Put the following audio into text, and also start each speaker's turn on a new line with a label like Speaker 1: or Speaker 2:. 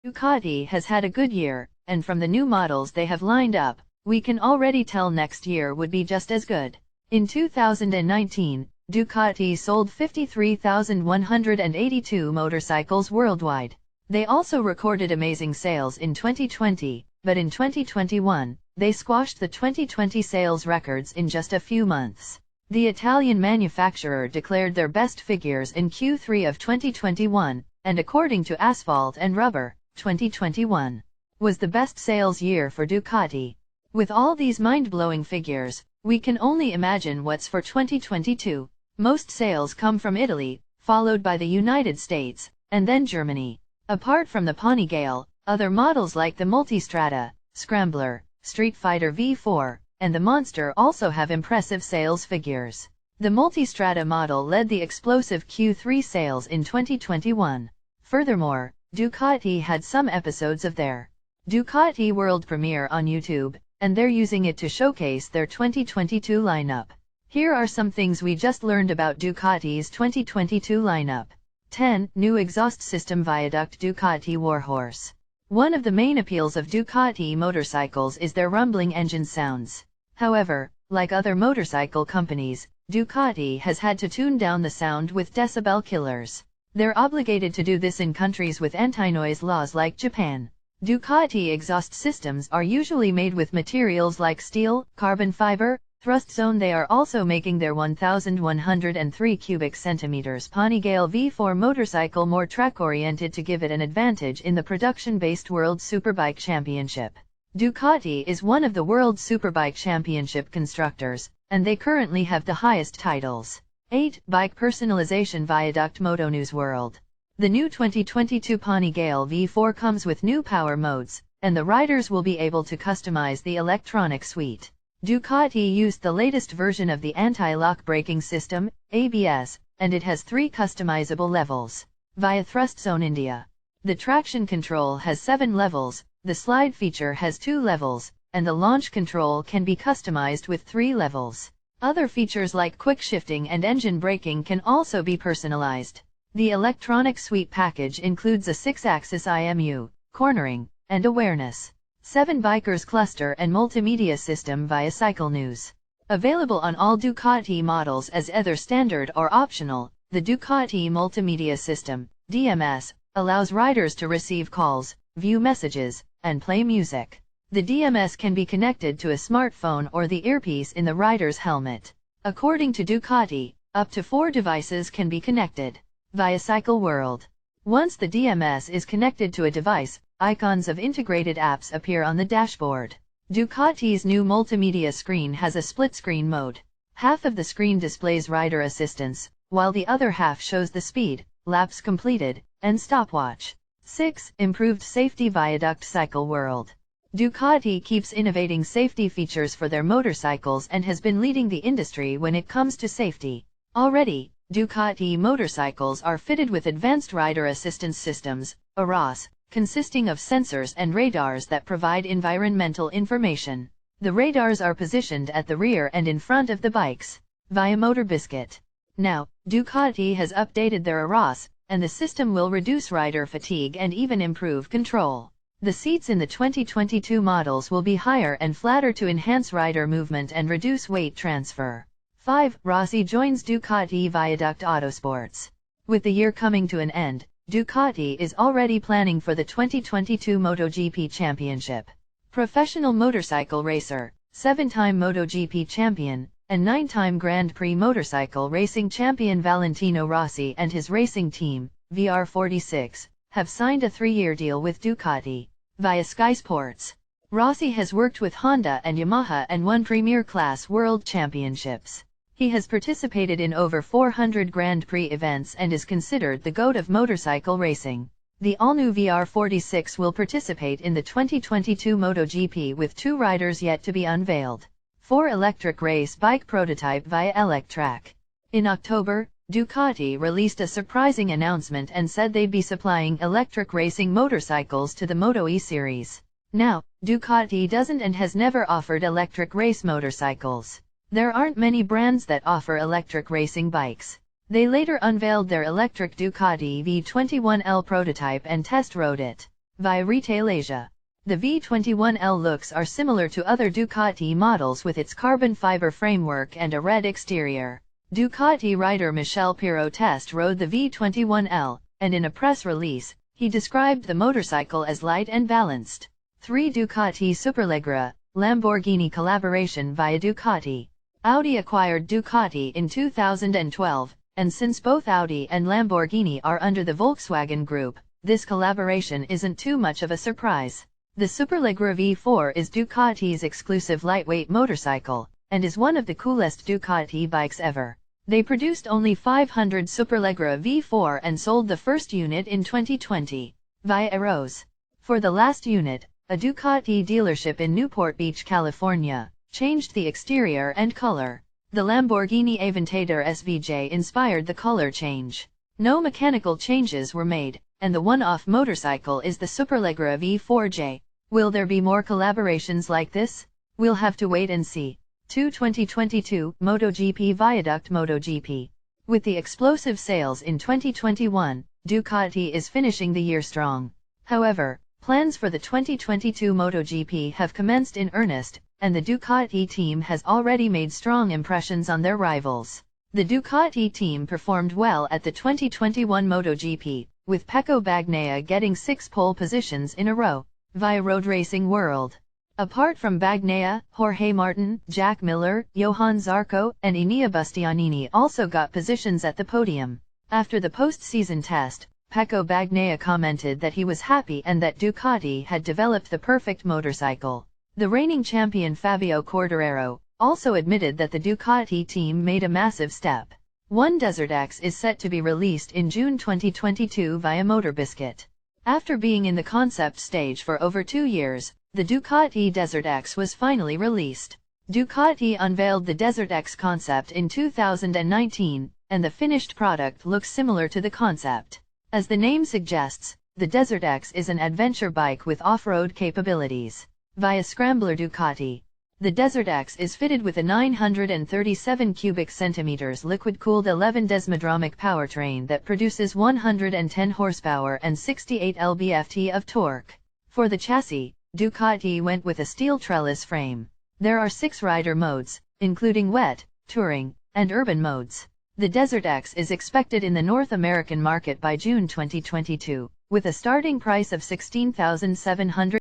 Speaker 1: Ducati has had a good year, and from the new models they have lined up, we can already tell next year would be just as good. In 2019, Ducati sold 53,182 motorcycles worldwide. They also recorded amazing sales in 2020, but in 2021, they squashed the 2020 sales records in just a few months. The Italian manufacturer declared their best figures in Q3 of 2021, and according to Asphalt and Rubber, 2021 was the best sales year for Ducati. With all these mind-blowing figures, we can only imagine what's for 2022. Most sales come from Italy, followed by the United States, and then Germany. Apart from the Panigale, other models like the Multistrada, Scrambler, Street Fighter V4, and the Monster also have impressive sales figures. The Multistrada model led the explosive Q3 sales in 2021. Furthermore, Ducati had some episodes of their Ducati World premiere on YouTube, and they're using it to showcase their 2022 lineup. Here are some things we just learned about Ducati's 2022 lineup. 10. New exhaust system Viaduct Ducati Warhorse. One of the main appeals of Ducati motorcycles is their rumbling engine sounds. However, like other motorcycle companies, Ducati has had to tune down the sound with decibel killers. They're obligated to do this in countries with anti-noise laws like Japan. Ducati exhaust systems are usually made with materials like steel, carbon fiber, ThrustZone. They are also making their 1,103 cubic centimeters Panigale V4 motorcycle more track-oriented to give it an advantage in the production-based World Superbike Championship. Ducati is one of the World Superbike Championship constructors, and they currently have the highest titles. 8. Bike Personalization Viaduct MotoNewsWorld. The new 2022 Panigale V4 comes with new power modes, and the riders will be able to customize the electronic suite. Ducati used the latest version of the anti-lock braking system, ABS, and it has 3 customizable levels. Via ThrustZoneIndia, the traction control has 7 levels, the slide feature has 2 levels, and the launch control can be customized with 3 levels. Other features like quick shifting and engine braking can also be personalized. The electronic suite package includes a 6-axis IMU, cornering, and awareness, 7 bikers cluster and multimedia system via Cycle News. Available on all Ducati models as either standard or optional, the Ducati Multimedia System, DMS, allows riders to receive calls, view messages, and play music. The DMS can be connected to a smartphone or the earpiece in the rider's helmet. According to Ducati, up to 4 devices can be connected via Cycle World. Once the DMS is connected to a device, icons of integrated apps appear on the dashboard. Ducati's new multimedia screen has a split-screen mode. Half of the screen displays rider assistance, while the other half shows the speed, laps completed, and stopwatch. 6. Improved safety Viaduct Cycle World. Ducati keeps innovating safety features for their motorcycles and has been leading the industry when it comes to safety. Already, Ducati motorcycles are fitted with advanced rider assistance systems, ARAS, consisting of sensors and radars that provide environmental information. The radars are positioned at the rear and in front of the bikes, via Motor Biscuit. Now, Ducati has updated their ARAS, and the system will reduce rider fatigue and even improve control. The seats in the 2022 models will be higher and flatter to enhance rider movement and reduce weight transfer. 5. Rossi joins Ducati Viaduct Autosports. With the year coming to an end, Ducati is already planning for the 2022 MotoGP Championship. Professional motorcycle racer, 7-time MotoGP champion, and 9-time Grand Prix motorcycle racing champion Valentino Rossi and his racing team, VR46, have signed a 3-year deal with Ducati. Via Sky Sports, Rossi has worked with Honda and Yamaha and won Premier Class World Championships. He has participated in over 400 Grand Prix events and is considered the GOAT of motorcycle racing. The all-new VR46 will participate in the 2022 MotoGP with 2 riders yet to be unveiled. 4. Electric race bike prototype via Electrack. In October, Ducati released a surprising announcement and said they'd be supplying electric racing motorcycles to the Moto E series. Now, Ducati doesn't and has never offered electric race motorcycles. There aren't many brands that offer electric racing bikes. They later unveiled their electric Ducati V21L prototype and test rode it. via Retail Asia. The V21L looks are similar to other Ducati models with its carbon fiber framework and a red exterior. Ducati rider Michel Pirot rode the V21L, and in a press release, he described the motorcycle as light and balanced. 3 Ducati Superleggera, Lamborghini collaboration via Ducati. Audi acquired Ducati in 2012, and since both Audi and Lamborghini are under the Volkswagen Group, this collaboration isn't too much of a surprise. The Superleggera V4 is Ducati's exclusive lightweight motorcycle, and is one of the coolest Ducati bikes ever. They produced only 500 Superleggera V4 and sold the first unit in 2020, via Eros. For the last unit, a Ducati dealership in Newport Beach, California, changed the exterior and color. The Lamborghini Aventador SVJ inspired the color change. No mechanical changes were made, and the one-off motorcycle is the Superleggera V4J. Will there be more collaborations like this? We'll have to wait and see. 2022 MotoGP Viaduct MotoGP. With the explosive sales in 2021, Ducati is finishing the year strong. However, plans for the 2022 MotoGP have commenced in earnest, and the Ducati team has already made strong impressions on their rivals. The Ducati team performed well at the 2021 MotoGP, with Pecco Bagnaia getting 6 pole positions in a row, via Road Racing World. Apart from Bagnaia, Jorge Martin, Jack Miller, Johan Zarco, and Enea Bastianini also got positions at the podium. After the post-season test, Pecco Bagnaia commented that he was happy and that Ducati had developed the perfect motorcycle. The reigning champion Fabio Quartararo also admitted that the Ducati team made a massive step. One Desert X is set to be released in June 2022 via Motorbiscuit. After being in the concept stage for over 2 years, the Ducati Desert X was finally released. Ducati unveiled the Desert X concept in 2019, and the finished product looks similar to the concept. As the name suggests, the Desert X is an adventure bike with off-road capabilities. Via Scrambler Ducati. The Desert X is fitted with a 937 cubic centimeters liquid-cooled 11 desmodromic powertrain that produces 110 horsepower and 68 lb-ft of torque. For the chassis, Ducati went with a steel trellis frame. There are 6 rider modes, including wet, touring, and urban modes. The Desert X is expected in the North American market by June 2022, with a starting price of $16,700.